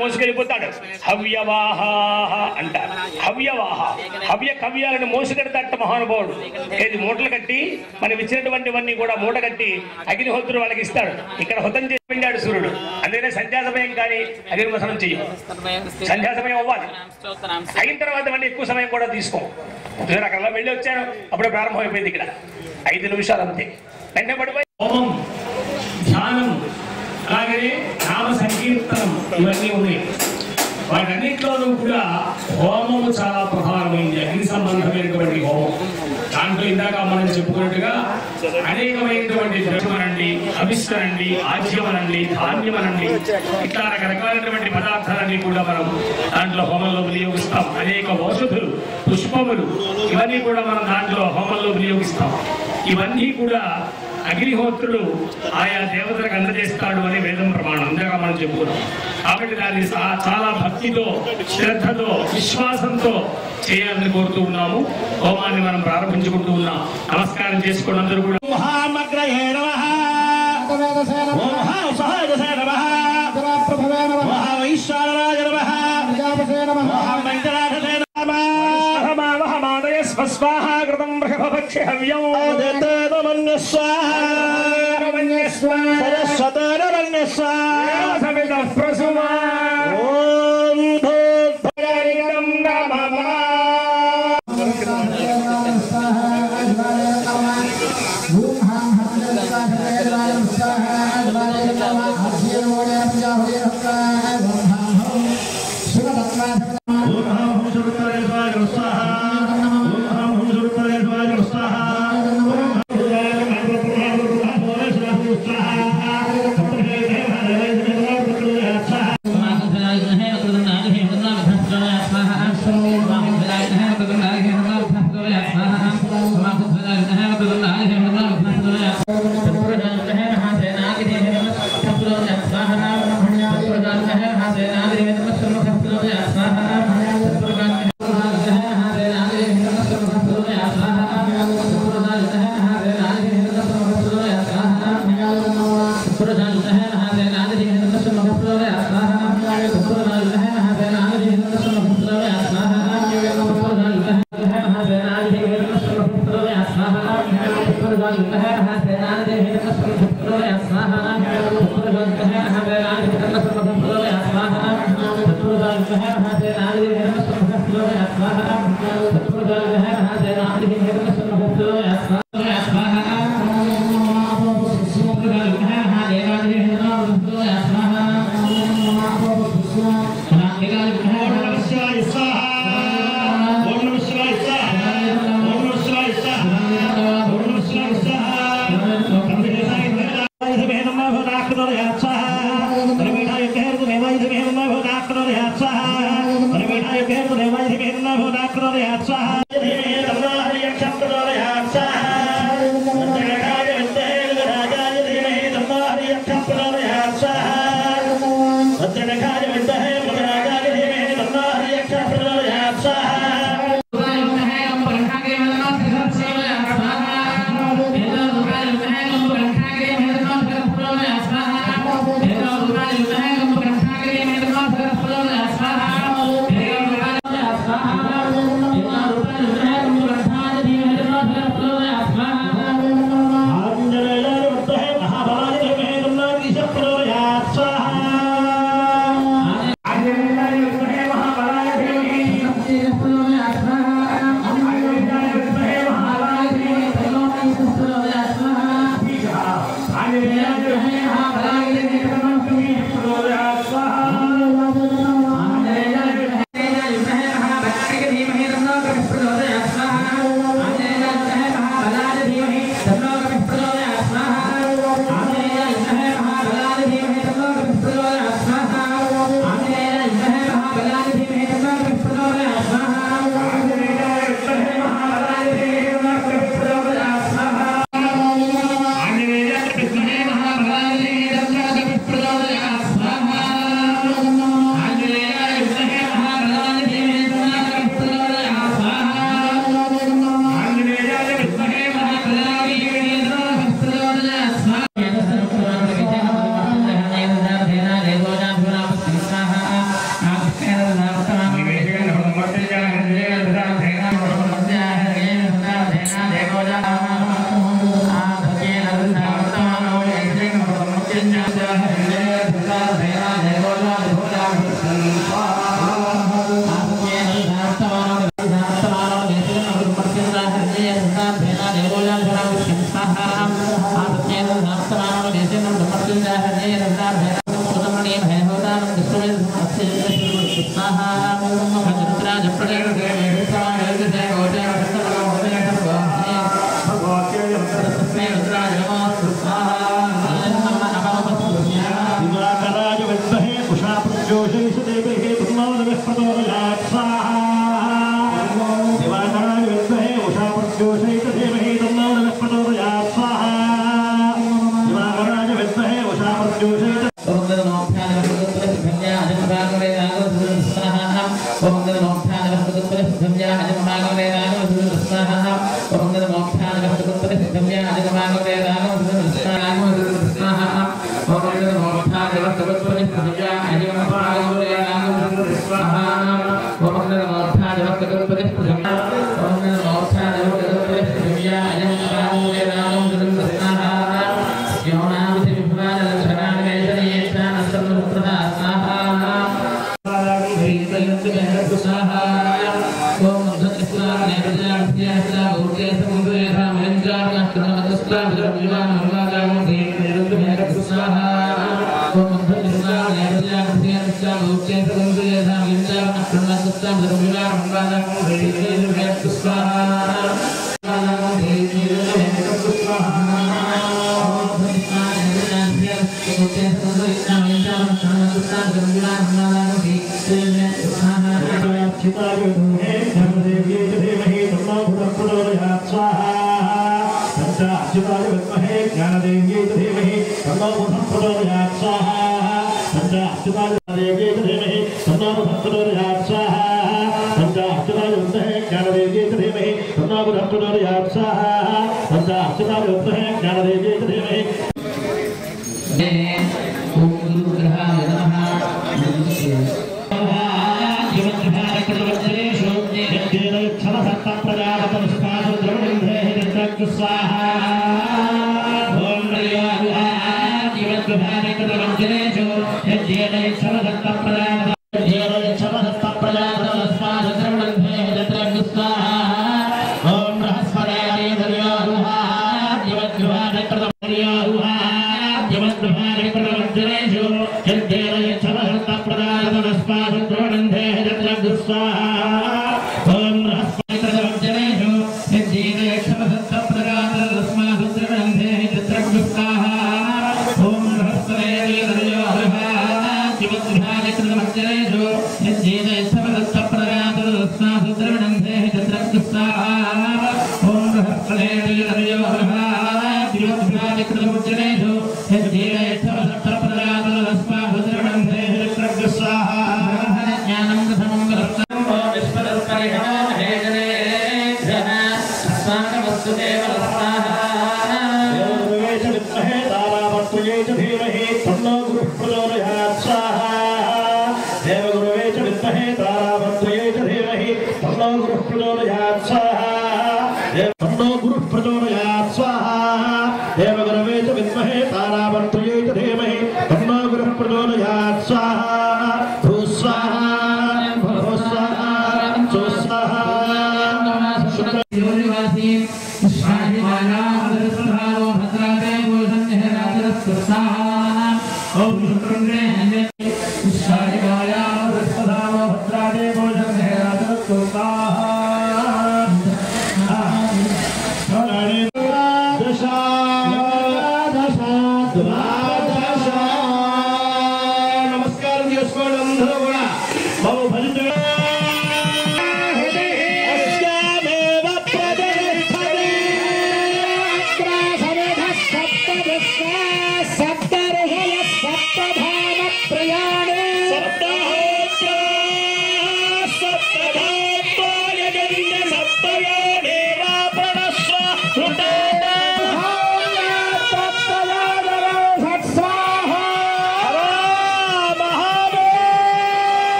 మోసుకెళ్ళిపోతాడు. హవ్యవాహ అంటారు. హవ్యవాహ హవ్య కవ్యాలను మోసుకెడతాట మహానుభావుడు. ఏది మూటలు కట్టి మనం ఇచ్చినటువంటివన్నీ కూడా మూట కట్టి అగ్నిహోత్రుడు వాళ్ళకి ఇస్తాడు. ఇక్కడ హుతం చేసి వెళ్ళాడు సూర్యుడు. అందుకనే సంధ్యా సమయం కానీ అగ్నిమసనం చెయ్యి. సంధ్యా సమయం అవ్వాలి. అయిన తర్వాత మళ్ళీ ఎక్కువ సమయం కూడా తీసుకోం. అక్కడ వెళ్ళి వచ్చాను, అప్పుడే ప్రారంభమైపోయింది. ఇక్కడ 5 నిమిషాలు అంతే. వెంటనే పడిపోయి హోమం, ధ్యానం, అలాగే నామ సంకీర్తనం ఇవన్నీ ఉన్నాయి. వాటన్నింటిలోనూ కూడా హోమము చాలా ప్రధానమైంది. అగ్ని సంబంధమైనటువంటి హోమం. దాంట్లో ఇందాక మనం చెప్పుకున్నట్టుగా అనేకమైనటువంటి ద్రవ్యమనండి, అభిష్టనండి, ఆజ్యమనండి, ధాన్యమనండి, ఇట్లా రకరకాలైనటువంటి పదార్థాలన్నీ కూడా మనం దాంట్లో హోమంలో వినియోగిస్తాం. అనేక ఔషధులు, పుష్పములు ఇవన్నీ కూడా మనం దాంట్లో హోమంలో వినియోగిస్తాం. ఇవన్నీ కూడా అగ్నిహోత్రుడు ఆయా దేవతలకు అందజేస్తాడు అని వేదం ప్రమాణం. ఇందాక మనం చెప్పుకున్నాం. కాబట్టి దాన్ని చాలా భక్తితో, శ్రద్ధతో, విశ్వాసంతో చేయాలని కోరుతూ ఉన్నాము. హోమాన్ని మనం ప్రారంభించుకుంటూ ఉన్నాం. నమస్కారం చేసుకోండి అందరూ కూడా. స్వాహాకృతం బృహభక్ష హవ్యం ప్రసుమా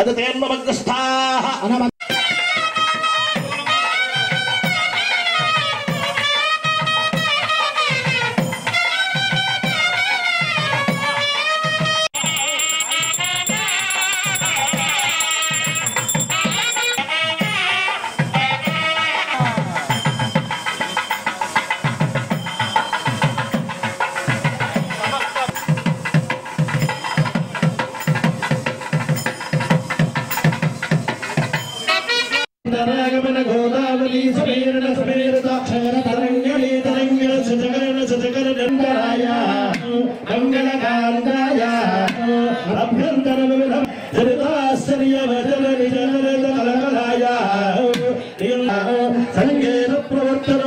అదతేర్మగ్రస్థాః గమన గోదావరి సమీరణ సమీరతాక్షర తరంగిణి తరంగిణ సుజగరణ సుజగరణందరాయ మంగళకాంతాయ అభ్యంతర వివిధ చరితాశ్చర్య వచన నిజనరిత కలకలాయ సంగీత ప్రవర్తన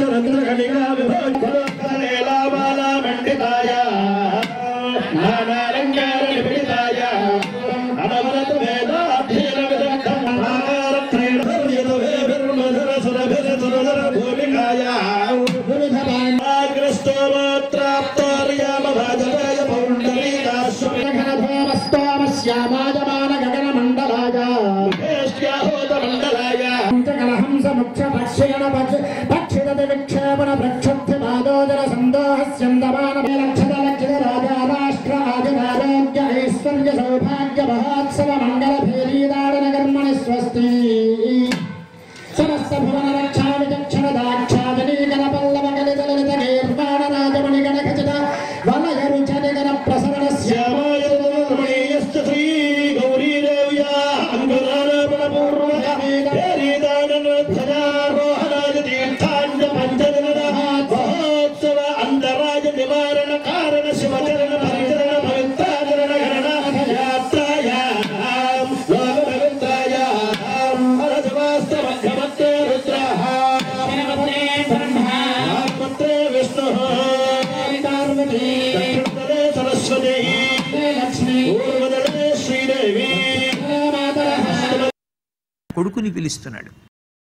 రంధ్రగణిగా విభోగలేలామాల మండితాయ నానాలంకార నిపిడితాయ అనవరత వేదాధ్యయన విదగ్ధం శ్యామాయమాన గగన మండలాయ హంస ముఖ్య పక్షిగణ పక్షిరతి విక్షేపణ ప్రక్షుబ్ధ పాదోదర సందోహస్యందమాన లక్షద లక్షిత రాజా రాష్ట్ర ఆదినారోగ్య ఐశ్వర్య సౌభాగ్య మహోత్సవ మంగళ భేరీదాడన కర్మణి స్వస్తి సమస్త భువన రక్షా విచక్షణ దాక్షాజనీకర పల్లవ కలిత లలిత నిర్మాణ రాజమణి గణ ఖచిత వలయ రుచని గణ ప్రసరణ శ్యామాయ శ్రీ గౌరీ దేవ్యా అంకురారోపణ పూర్వక భేరీదాడనోత్సవారోహణాది తీర్థాంజ పంచదిన మహోత్సవ అంతరాజ నివారణ కారణ శివచరణ పరిచరణ పవిత్రాచరణ గణన యాత్రాయాం లోక పవిత్రాయాం హరజవాస్త మధ్యమత్తే రుద్రః ఆత్మత్రే విష్ణుః పార్వతీ దక్షిణతలే సరస్వతీ లక్ష్మీ పూర్వదలే శ్రీదేవి కొడుకుని పిలుస్తున్నాడు.